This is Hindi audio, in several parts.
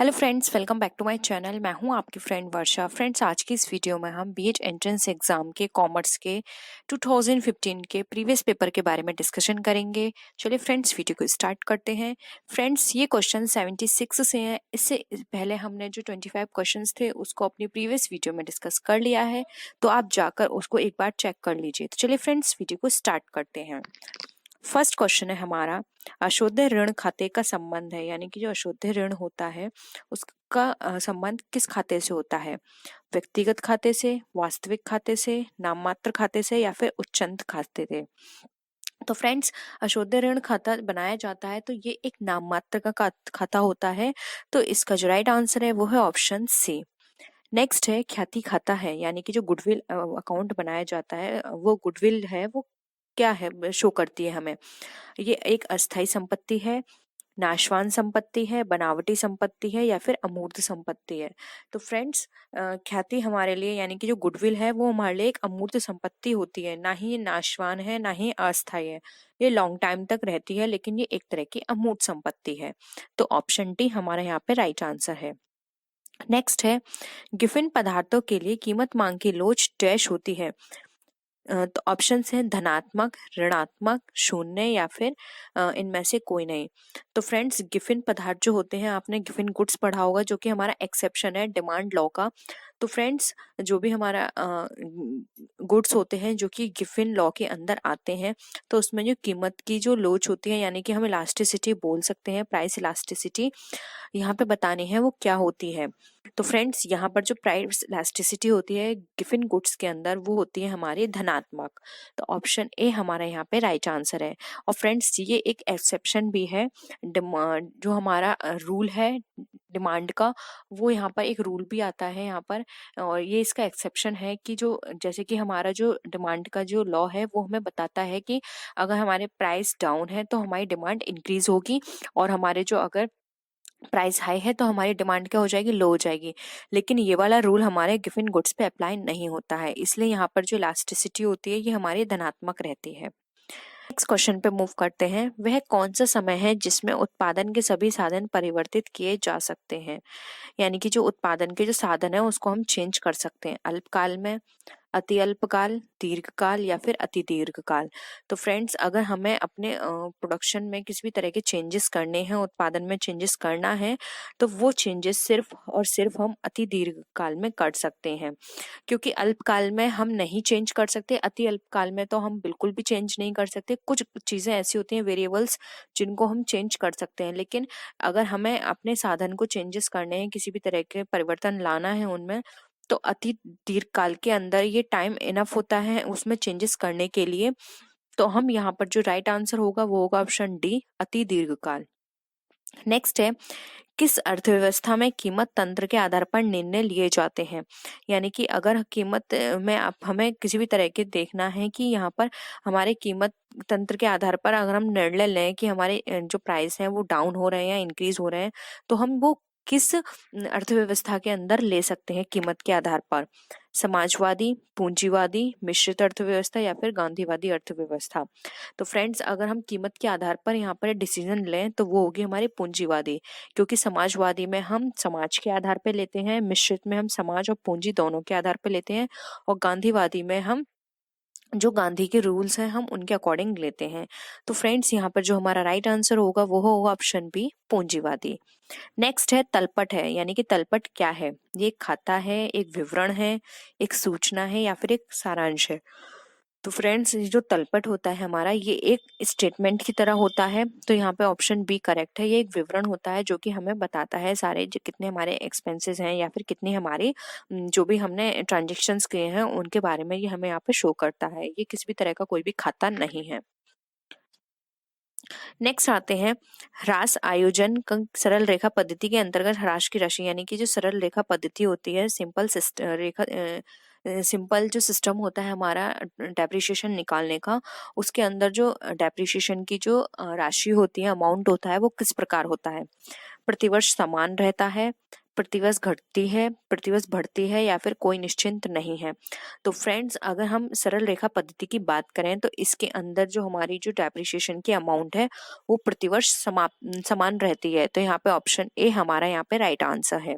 Hello friends, welcome back to my channel. मैं हूं आपकी फ्रेंड वर्षा। फ्रेंड्स, आज की इस वीडियो में हम बीएड एंट्रेंस एग्जाम के कॉमर्स के 2015 के प्रीवियस पेपर के बारे में डिस्कशन करेंगे। चलिए फ्रेंड्स, वीडियो को स्टार्ट करते हैं। फ्रेंड्स, ये क्वेश्चन 76 से हैं। इससे पहले हमने जो 25 क्वेश्चंस थे उसको अपनी प्रीवियस वीडियो में डिस्कस कर लिया है, तो आप जाकर उसको एक बार चेक कर लीजिए। तो चलिए फ्रेंड्स, वीडियो को स्टार्ट करते हैं। फर्स्ट क्वेश्चन है हमारा, अशुद्ध ऋण खाते का संबंध है, यानी कि जो अशुद्ध ऋण होता है उसका संबंध किस खाते से होता है? व्यक्तिगत खाते से, वास्तविक खाते से, नाममात्र खाते से या फिर उच्चंत खाते से? तो फ्रेंड्स, अशुद्ध ऋण खाता बनाया जाता है तो ये एक नाममात्र का खाता होता है। तो इसका जो राइट आंसर है वो है ऑप्शन सी। नेक्स्ट है ख्याति खाता है, यानी कि जो गुडविल अकाउंट बनाया जाता है, वो गुडविल है वो क्या है, शो करती है हमें। ये एक अस्थायी संपत्ति है, नाशवान संपत्ति है, बनावटी संपत्ति है या फिर अमूर्त संपत्ति है? तो फ्रेंड्स, ख्याति हमारे लिए यानी कि जो गुडविल है वो हमारे लिए एक अमूर्त संपत्ति होती है। ना ही ये नाशवान है ना ही अस्थायी है, ये लॉन्ग टाइम तक रहती है, लेकिन ये एक तरह की अमूर्त संपत्ति है। तो ऑप्शन डी हमारे यहाँ पे राइट आंसर है। नेक्स्ट है, गिफिन पदार्थों के लिए कीमत मांग की लोच डैश होती है। तो ऑप्शंस हैं धनात्मक, ऋणात्मक, शून्य या फिर इनमें से कोई नहीं। तो फ्रेंड्स, गिफिन पदार्थ जो होते हैं, आपने गिफिन गुड्स पढ़ा होगा जो कि हमारा एक्सेप्शन है डिमांड लॉ का। तो फ्रेंड्स, जो भी हमारा गुड्स होते हैं जो कि गिफिन लॉ के अंदर आते हैं, तो उसमें जो कीमत की जो लोच होती है, यानी कि हम इलास्टिसिटी बोल सकते हैं, प्राइस इलास्टिसिटी यहाँ पे बतानी है वो क्या होती है। तो फ्रेंड्स, यहाँ पर जो प्राइस इलास्टिसिटी होती है गिफिन गुड्स के अंदर वो होती है हमारी धनात्मक। तो ऑप्शन ए हमारा यहाँ पे राइट आंसर है। और फ्रेंड्स, ये एक एक्सेप्शन भी है, जो हमारा रूल है डिमांड का, वो यहाँ पर एक रूल भी आता है यहाँ पर। और ये इसका एक्सेप्शन है कि जो जैसे कि हमारा जो डिमांड का जो लॉ है वो हमें बताता है कि अगर हमारे प्राइस डाउन है तो हमारी डिमांड इंक्रीज होगी, और हमारे जो अगर प्राइस हाई है तो हमारी डिमांड क्या हो जाएगी, लो हो जाएगी। लेकिन ये वाला रूल हमारे गिफिन गुड्स पे अप्लाई नहीं होता है, इसलिए यहाँ पर जो इलास्टिसिटी होती है ये हमारी धनात्मक रहती है। नेक्स्ट क्वेश्चन पे मूव करते हैं। वह कौन सा समय है जिसमें उत्पादन के सभी साधन परिवर्तित किए जा सकते हैं? यानी कि जो उत्पादन के जो साधन है उसको हम चेंज कर सकते हैं, अल्पकाल में, अति अल्पकाल, दीर्घकाल या फिर अति दीर्घकाल। तो फ्रेंड्स, अगर हमें अपने प्रोडक्शन में किसी भी तरह के चेंजेस करने हैं, उत्पादन में चेंजेस करना है, तो वो चेंजेस सिर्फ और सिर्फ हम अति दीर्घकाल में कर सकते हैं, क्योंकि अल्पकाल में हम नहीं चेंज कर सकते, अति अल्पकाल में तो हम बिल्कुल भी चेंज नहीं कर सकते। कुछ चीजें ऐसी होती हैं, वेरिएबल्स, जिनको हम चेंज कर सकते हैं, लेकिन अगर हमें अपने साधन को चेंजेस करने हैं, किसी भी तरह के परिवर्तन लाना है उनमें, तो अति दीर्घकाल के अंदर ये टाइम इनफ होता है उसमें चेंजेस करने के लिए। तो हम यहाँ पर जो राइट आंसर होगा वो होगा ऑप्शन डी, अति दीर्घकाल। नेक्स्ट है, किस अर्थव्यवस्था में कीमत तंत्र के आधार पर निर्णय लिए जाते हैं? यानी कि अगर कीमत में आप हमें किसी भी तरह के देखना है कि यहाँ पर हमारे कीमत तंत्र के आधार पर अगर हम निर्णय लें कि हमारे जो प्राइस हैं वो डाउन हो रहे हैं या इंक्रीज हो रहे हैं, तो हम वो किस अर्थव्यवस्था के अंदर ले सकते हैं कीमत के आधार पर? समाजवादी, पूंजीवादी, मिश्रित अर्थव्यवस्था या फिर गांधीवादी अर्थव्यवस्था? तो फ्रेंड्स, अगर हम कीमत के आधार पर यहाँ पर डिसीजन लें तो वो होगी हमारी पूंजीवादी, क्योंकि समाजवादी में हम समाज के आधार पर लेते हैं, मिश्रित में हम समाज और पूंजी दोनों के आधार पर लेते हैं, और गांधीवादी में हम जो गांधी के रूल्स हैं हम उनके अकॉर्डिंग लेते हैं। तो फ्रेंड्स, यहाँ पर जो हमारा राइट आंसर होगा वो होगा ऑप्शन बी, पूंजीवादी। नेक्स्ट है तलपट है, यानी कि तलपट क्या है? ये एक खाता है, एक विवरण है, एक सूचना है या फिर एक सारांश है? तो फ्रेंड्स, ये जो तलपट होता है हमारा, ये एक स्टेटमेंट की तरह होता है। तो यहाँ पे ऑप्शन बी करेक्ट है। ये एक विवरण होता है जो कि हमें बताता है सारे जो कितने हमारे एक्सपेंसेस हैं या फिर कितनी हमारी जो भी हमने ट्रांजेक्शन्स किए हैं उनके बारे में ये हमें यहाँ पे शो करता है। ये किसी भी तरह का कोई भी खाता नहीं है। नेक्स्ट आते हैं, ह्रास आयोजन का सरल रेखा पद्धति के अंतर्गत ह्रास की राशि, यानी कि जो सरल रेखा पद्धति होती है, सिंपल जो सिस्टम होता है हमारा डेप्रिसिएशन निकालने का, उसके अंदर जो डेप्रिसिएशन की जो राशि होती है, अमाउंट होता है, वो किस प्रकार होता है? प्रतिवर्ष समान रहता है, प्रतिवर्ष घटती है, प्रतिवर्ष बढ़ती है या फिर कोई निश्चित नहीं है। तो फ्रेंड्स अगर हम सरल रेखा पद्धति की बात करें तो इसके अंदर जो हमारी जो डेप्रिसिएशन की अमाउंट है वो प्रतिवर्ष समान रहती है। तो यहाँ पे ऑप्शन ए हमारा यहाँ पे राइट आंसर है।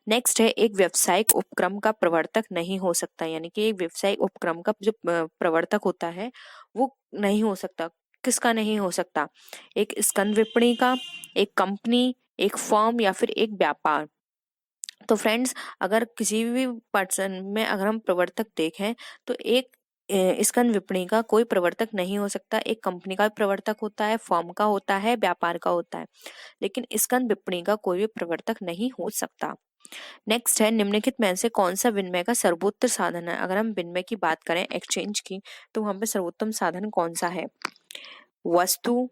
नेक्स्ट है एक व्यावसायिक उपक्रम का प्रवर्तक नहीं हो सकता, यानी कि एक व्यावसायिक उपक्रम का जो प्रवर्तक होता है वो नहीं हो सकता। किसका नहीं हो सकता? एक स्कंद विपणी का, एक कंपनी, एक फर्म या फिर एक व्यापार। तो फ्रेंड्स अगर किसी भी पर्सन में अगर हम प्रवर्तक देखें तो एक स्कंद विपणी का कोई प्रवर्तक नहीं हो सकता। एक कंपनी का प्रवर्तक होता है, फर्म का होता है, व्यापार का होता है, लेकिन स्कंद विपणी का कोई भी प्रवर्तक नहीं हो सकता। नेक्स्ट है निम्नलिखित में से कौन सा विनिमय का सर्वोत्तम साधन है? अगर हम विनिमय की बात करें एक्सचेंज की तो वहां पे सर्वोत्तम साधन कौन सा है? वस्तु,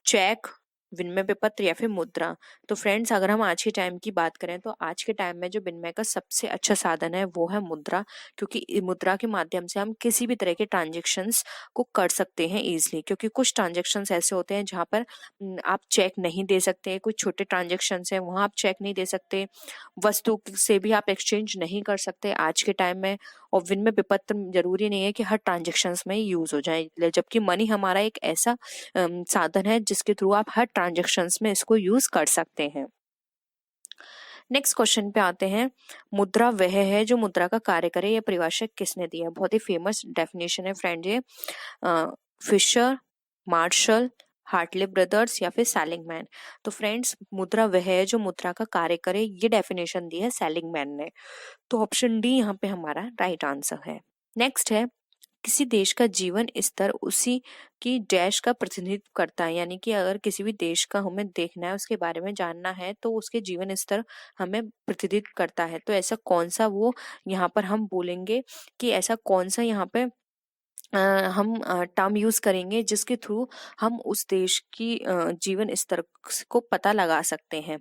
चेक, विनिमय पत्र या फिर मुद्रा। तो फ्रेंड्स अगर हम आज के टाइम की बात करें तो आज के टाइम में जो विनिमय का सबसे अच्छा साधन है वो है मुद्रा, क्योंकि मुद्रा के माध्यम से हम किसी भी तरह के ट्रांजेक्शन्स को कर सकते हैं इजीली। क्योंकि कुछ ट्रांजेक्शन्स ऐसे होते हैं जहाँ पर आप चेक नहीं दे सकते, कुछ छोटे ट्रांजेक्शन्स हैं वहाँ आप चेक नहीं दे सकते, वस्तु से भी आप एक्सचेंज नहीं कर सकते आज के टाइम में। और विनिमय विपत्र जरूरी नहीं है कि हर ट्रांजेक्शन्स में यूज हो जाए, जबकि मनी हमारा एक ऐसा साधन है जिसके थ्रू आप हर ट्रांजेक्शन्स में इसको यूज कर सकते हैं। नेक्स्ट क्वेश्चन पे आते हैं। मुद्रा वह है जो मुद्रा का कार्य करे, यह परिभाषा किसने दी है? बहुत ही फेमस डेफिनेशन है फ्रेंड ये। फिशर, मार्शल, हार्टले ब्रदर्स या फिर सेलिंगमैन। तो फ्रेंड्स मुद्रा वह है जो मुद्रा का कार्य करे, ये डेफिनेशन दी है सेलिंगमैन ने। तो ऑप्शन डी यहाँ पे हमारा राइट आंसर है। नेक्स्ट है किसी देश का जीवन स्तर उसी की डैश का प्रतिनिधित्व करता है, यानी कि अगर किसी भी देश का हमें देखना है, उसके बारे में जानना है तो उसके जीवन स्तर हमें प्रतिनिधित्व करता है। तो ऐसा कौन सा वो यहाँ पर हम बोलेंगे कि ऐसा कौन सा यहाँ पे हम टर्म यूज करेंगे जिसके थ्रू हम उस देश की जीवन स्तर को पता लगा सकते हैं।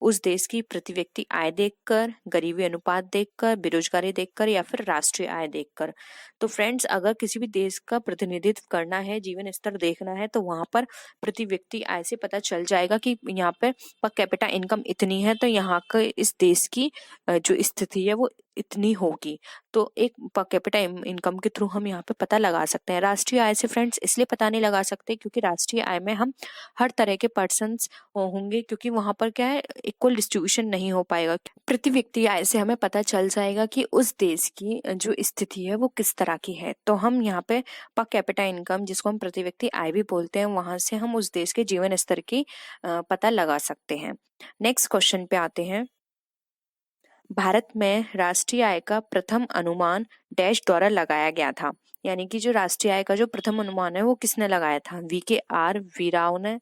उस देश की प्रति व्यक्ति आय देखकर, गरीबी अनुपात देखकर, बेरोजगारी देखकर या फिर राष्ट्रीय आय देखकर। तो फ्रेंड्स अगर किसी भी देश का प्रतिनिधित्व करना है, जीवन स्तर देखना है, तो वहां पर प्रति व्यक्ति आय से पता चल जाएगा कि यहाँ पे पर कैपिटा इनकम इतनी है तो यहाँ के इस देश की जो स्थिति है वो इतनी होगी। तो एक पर कैपिटा इनकम के थ्रू हम यहाँ पे पता लगा सकते हैं। राष्ट्रीय आय से फ्रेंड्स इसलिए पता नहीं लगा सकते क्योंकि राष्ट्रीय आय में हम हर तरह के पर्सन्स होंगे, क्योंकि वहां पर क्या है इक्वल डिस्ट्रीब्यूशन नहीं हो पाएगा। प्रति व्यक्ति आय से हमें पता चल जाएगा कि उस देश की जो स्थिति है वो किस तरह की है। तो हम यहाँ पे पर कैपिटा इनकम, जिसको हम प्रति व्यक्ति आय भी बोलते हैं, वहां से हम उस देश के जीवन स्तर की पता लगा सकते हैं। नेक्स्ट क्वेश्चन पे आते हैं। भारत में राष्ट्रीय आय का प्रथम अनुमान डैश द्वारा लगाया गया था, यानी कि जो राष्ट्रीय आय का जो प्रथम अनुमान है वो किसने लगाया था? VKR वीराव ने,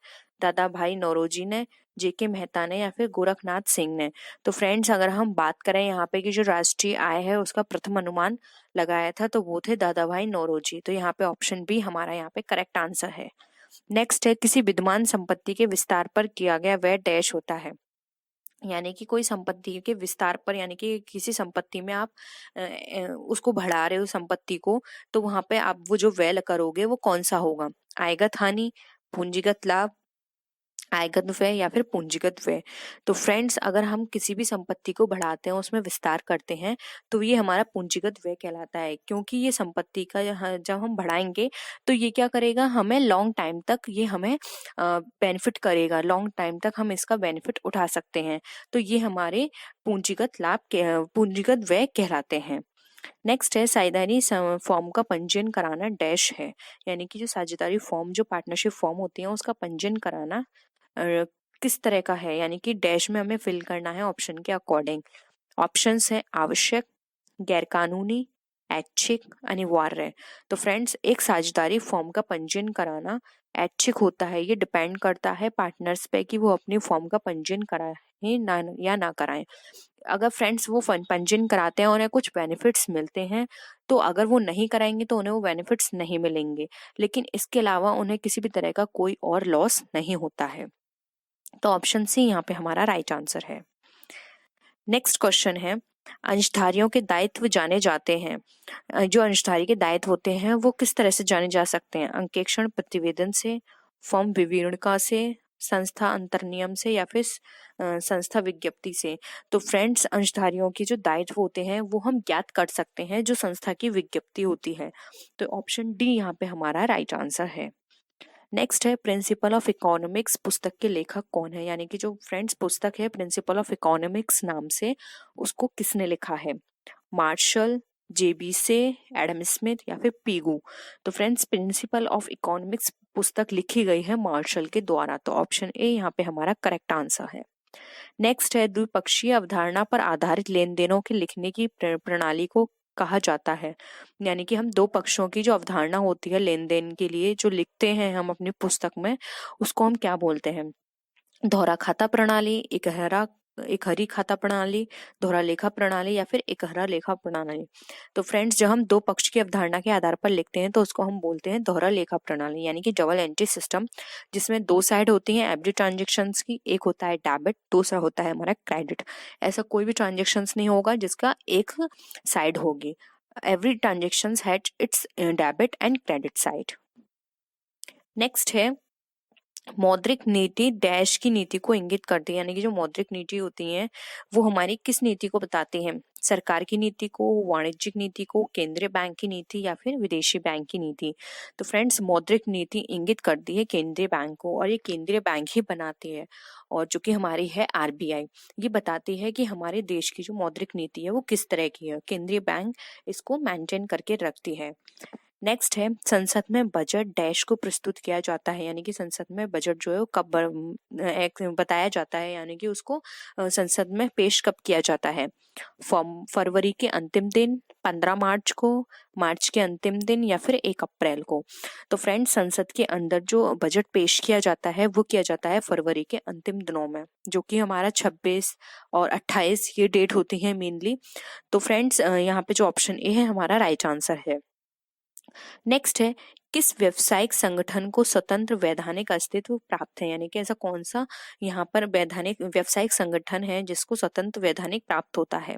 दादा भाई नौरोजी ने, JK मेहता ने या फिर गोरखनाथ सिंह ने। तो फ्रेंड्स अगर हम बात करें यहाँ पे कि जो राष्ट्रीय आय है उसका प्रथम अनुमान लगाया था तो वो थे दादा भाई नौरोजी। तो यहाँ पे ऑप्शन बी हमारा यहाँ पे करेक्ट आंसर है। नेक्स्ट है किसी विद्यमान संपत्ति के विस्तार पर किया गया व्यय डैश होता है, यानी कि कोई संपत्ति के विस्तार पर, यानी कि किसी संपत्ति में आप उसको बढ़ा रहे हो संपत्ति को, तो वहां पे आप वो जो व्यय करोगे वो कौन सा होगा? आयगत हानि, पूंजीगत लाभ, आयगत व्यय या फिर पूंजीगत व्यय। तो फ्रेंड्स अगर हम किसी भी संपत्ति को बढ़ाते हैं, उसमें विस्तार करते हैं, तो ये हमारा पूंजीगत व्यय कहलाता है। क्योंकि ये संपत्ति का जब हम बढ़ाएंगे तो ये क्या करेगा, हमें लॉन्ग टाइम तक ये हमें बेनिफिट करेगा, लॉन्ग टाइम तक हम इसका बेनिफिट उठा सकते हैं। तो ये हमारे पूंजीगत लाभ पूंजीगत व्यय कहलाते हैं। नेक्स्ट है साझेदारी फॉर्म का पंजीयन कराना डैश है, यानी कि जो साझेदारी फॉर्म, जो पार्टनरशिप फॉर्म होती है उसका पंजीयन कराना किस तरह का है, यानी कि डैश में हमें फिल करना है ऑप्शन के अकॉर्डिंग। ऑप्शंस है आवश्यक, गैरकानूनी, ऐच्छिक, अनिवार्य। तो फ्रेंड्स एक साझेदारी फॉर्म का पंजीयन कराना ऐच्छिक होता है। ये डिपेंड करता है पार्टनर्स पे कि वो अपनी फॉर्म का पंजीयन कराएं ना या ना कराएं। अगर फ्रेंड्स वो पंजीयन कराते हैं उन्हें कुछ बेनिफिट्स मिलते हैं, तो अगर वो नहीं कराएंगे तो उन्हें वो बेनिफिट्स नहीं मिलेंगे, लेकिन इसके अलावा उन्हें किसी भी तरह का कोई और लॉस नहीं होता है। तो ऑप्शन सी यहाँ पे हमारा राइट आंसर है। नेक्स्ट क्वेश्चन है अंशधारियों के दायित्व जाने जाते हैं। जो अंशधारी के दायित्व होते हैं वो किस तरह से जाने जा सकते हैं? अंकेक्षण प्रतिवेदन से, फॉर्म विवरणिका से, संस्था अंतर्नियम से या फिर संस्था विज्ञप्ति से। तो फ्रेंड्स अंशधारियों के जो दायित्व होते हैं वो हम ज्ञात कर सकते हैं जो संस्था की विज्ञप्ति होती है। तो ऑप्शन डी यहाँ पे हमारा राइट आंसर है। नेक्स्ट है प्रिंसिपल ऑफ इकोनॉमिक्स पुस्तक के लेखक कौन है, यानी कि जो फ्रेंड्स पुस्तक है प्रिंसिपल ऑफ इकोनॉमिक्स नाम से, उसको किसने लिखा है? मार्शल, जेबी से, एडम स्मिथ या फिर पीगू। तो फ्रेंड्स प्रिंसिपल ऑफ इकोनॉमिक्स पुस्तक लिखी गई है मार्शल के द्वारा। तो ऑप्शन ए यहाँ पे हमारा करेक्ट आंसर है। नेक्स्ट है द्विपक्षीय अवधारणा पर आधारित लेन देनों के लिखने की प्रणाली को कहा जाता है, यानी कि हम दो पक्षों की जो अवधारणा होती है लेन देन के लिए जो लिखते हैं हम अपनी पुस्तक में, उसको हम क्या बोलते हैं? दोहरा खाता प्रणाली, एकहरी खाता प्रणाली, दोहरा लेखा प्रणाली या फिर एकहरा लेखा प्रणाली। तो फ्रेंड्स जब हम दो पक्ष की अवधारणा के आधार पर लिखते हैं तो उसको हम बोलते हैं दोहरा लेखा प्रणाली, यानी कि डबल एंट्री सिस्टम, जिसमें दो साइड होती हैं एवरी ट्रांजेक्शन्स की। एक होता है डेबिट, दूसरा होता है हमारा क्रेडिट। ऐसा कोई भी ट्रांजेक्शन्स नहीं होगा जिसका एक साइड होगी। Every transactions has its debit and credit side. Next है मौद्रिक नीति डैश की नीति को इंगित करती है, यानी कि जो मौद्रिक नीति होती है वो हमारी किस नीति को बताती है? सरकार की नीति को, वाणिज्यिक नीति को, केंद्रीय बैंक की नीति या फिर विदेशी बैंक की नीति। तो फ्रेंड्स मौद्रिक नीति इंगित करती है केंद्रीय बैंक को, और ये केंद्रीय बैंक ही बनाती है, और जो कि हमारी है आरबीआई। ये बताती है कि हमारे देश की जो मौद्रिक नीति है वो किस तरह की है। केंद्रीय बैंक इसको मेंटेन करके रखती है। नेक्स्ट है संसद में बजट डैश को प्रस्तुत किया जाता है, यानी कि संसद में बजट जो है वो कब बताया जाता है, यानी कि उसको संसद में पेश कब किया जाता है? फरवरी के अंतिम दिन, 15 मार्च को, मार्च के अंतिम दिन या फिर 1 अप्रैल को। तो फ्रेंड्स संसद के अंदर जो बजट पेश किया जाता है वो किया जाता है फरवरी के अंतिम दिनों में, जो कि हमारा 26 और 28 ये डेट होती है मेनली। तो फ्रेंड्स यहाँ पे जो ऑप्शन ए है हमारा राइट आंसर है। नेक्स्ट है किस व्यवसायिक संगठन को स्वतंत्र वैधानिक अस्तित्व प्राप्त है, यानी कि ऐसा कौन सा यहाँ पर वैधानिक व्यवसायिक संगठन है जिसको स्वतंत्र वैधानिक प्राप्त होता है?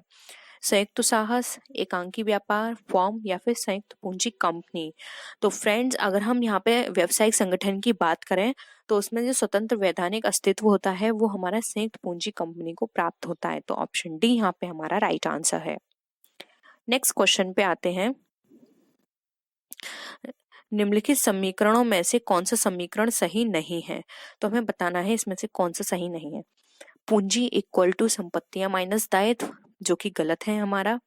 संयुक्त साहस, एकांकी व्यापार, फॉर्म या फिर संयुक्त पूंजी कंपनी। तो फ्रेंड्स अगर हम यहाँ पे व्यवसायिक संगठन की बात करें तो उसमें जो स्वतंत्र वैधानिक अस्तित्व होता है वो हमारा संयुक्त पूंजी कंपनी को प्राप्त होता है। तो ऑप्शन डी यहाँ पे हमारा राइट आंसर है। नेक्स्ट क्वेश्चन पे आते हैं। निम्नलिखित समीकरणों में से कौन सा समीकरण सही नहीं है? तो हमें बताना है इसमें से कौन सा सही नहीं है। पूंजी इक्वल टू संपत्तियां माइनस दायित्व, जो कि गलत है हमारा।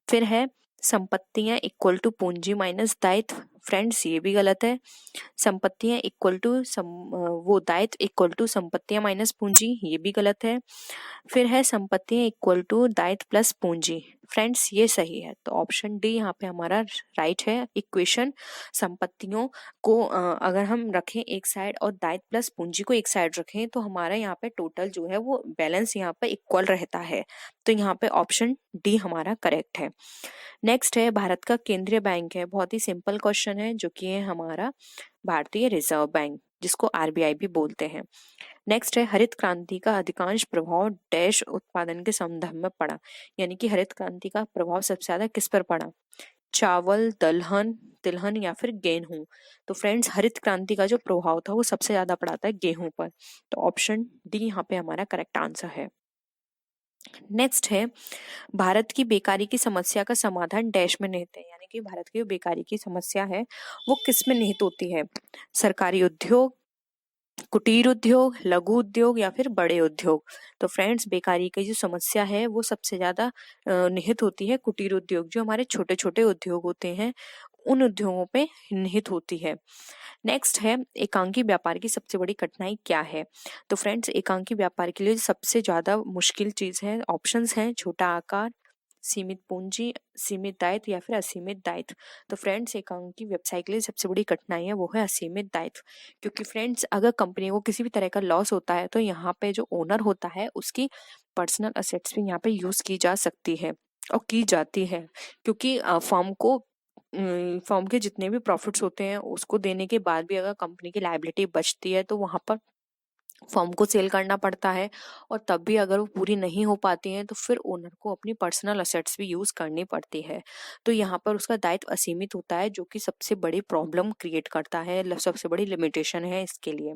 फिर है संपत्तियां इक्वल टू पूंजी माइनस दायित्व, फ्रेंड्स ये भी गलत है। संपत्तियां इक्वल टू वो दायित्व इक्वल टू संपत्तियां माइनस पूंजी, ये भी गलत है। फिर है संपत्तियां इक्वल टू दायित्व प्लस पूंजी, फ्रेंड्स ये सही है। तो ऑप्शन डी यहाँ पे हमारा राइट है। इक्वेशन संपत्तियों को अगर हम रखें एक साइड और दायित्व प्लस पूंजी को एक साइड रखें तो हमारा यहाँ पे टोटल जो है वो बैलेंस यहाँ पे इक्वल रहता है। तो यहाँ पे ऑप्शन डी हमारा करेक्ट है। नेक्स्ट है भारत का केंद्रीय बैंक है, बहुत ही सिंपल क्वेश्चन है, जो कि है हमारा भारतीय रिजर्व बैंक, जिसको आरबीआई भी बोलते हैं। नेक्स्ट है हरित क्रांति का अधिकांश प्रभाव डैश उत्पादन के संदर्भ में पड़ा, यानी कि हरित क्रांति का प्रभाव सबसे ज्यादा किस पर पड़ा? चावल, दलहन, तिलहन या फिर गेहूं। तो फ्रेंड्स हरित क्रांति का जो प्रभाव था वो सबसे ज्यादा पड़ा था गेहूं पर। तो ऑप्शन डी यहाँ पे हमारा करेक्ट आंसर है। नेक्स्ट है भारत की बेकारी की समस्या का समाधान डैश में निहित है, यानी कि भारत की जो बेकारी की समस्या है वो किस में निहित होती है? सरकारी उद्योग, कुटीर उद्योग, लघु उद्योग या फिर बड़े उद्योग। तो फ्रेंड्स बेकारी की जो समस्या है वो सबसे ज्यादा निहित होती है कुटीर उद्योग, जो हमारे छोटे छोटे उद्योग होते हैं उन उद्योगों पे निहित होती है। नेक्स्ट है एकांकी व्यापार की सबसे बड़ी कठिनाई क्या है? तो फ्रेंड्स एकांकी व्यापार के लिए सबसे ज्यादा मुश्किल चीज है, ऑप्शंस हैं छोटा आकार, सीमित पूंजी, सीमित दायित्व या फिर असीमित दायित्व। तो फ्रेंड्स एकांकी व्यवसाय के लिए सबसे बड़ी कठिनाई है वो है असीमित दायित्व, क्योंकि फ्रेंड्स अगर कंपनी को किसी भी तरह का लॉस होता है तो यहाँ पे जो ओनर होता है उसकी पर्सनल असेट्स भी यहाँ पे यूज की जा सकती है और की जाती है, क्योंकि फर्म के जितने भी प्रॉफिट्स होते हैं उसको देने के बाद भी अगर कंपनी की लायबिलिटी बचती है तो वहां पर फर्म को सेल करना पड़ता है, और तब भी अगर वो पूरी नहीं हो पाती हैं तो फिर ओनर को अपनी पर्सनल असेट्स भी यूज़ करनी पड़ती है। तो यहाँ पर उसका दायित्व असीमित होता है, जो कि सबसे बड़ी प्रॉब्लम क्रिएट करता है, सबसे बड़ी लिमिटेशन है इसके लिए।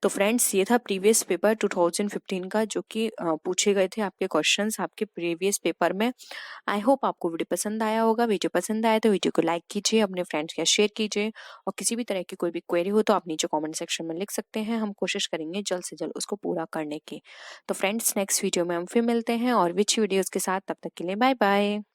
तो फ्रेंड्स, ये था प्रीवियस पेपर 2015 का, जो कि पूछे गए थे आपके क्वेश्चंस आपके प्रीवियस पेपर में। आई होप आपको वीडियो पसंद आया होगा। वीडियो पसंद आया तो वीडियो को लाइक कीजिए, अपने फ्रेंड्स के साथ शेयर कीजिए, और किसी भी तरह की कोई भी क्वेरी हो तो आप नीचे कमेंट सेक्शन में लिख सकते हैं। हम कोशिश करेंगे जल्द से जल्द उसको पूरा करने की। तो फ्रेंड्स, नेक्स्ट वीडियो में हम फिर मिलते हैं और विच वीडियोस के साथ। तब तक के लिए बाय बाय।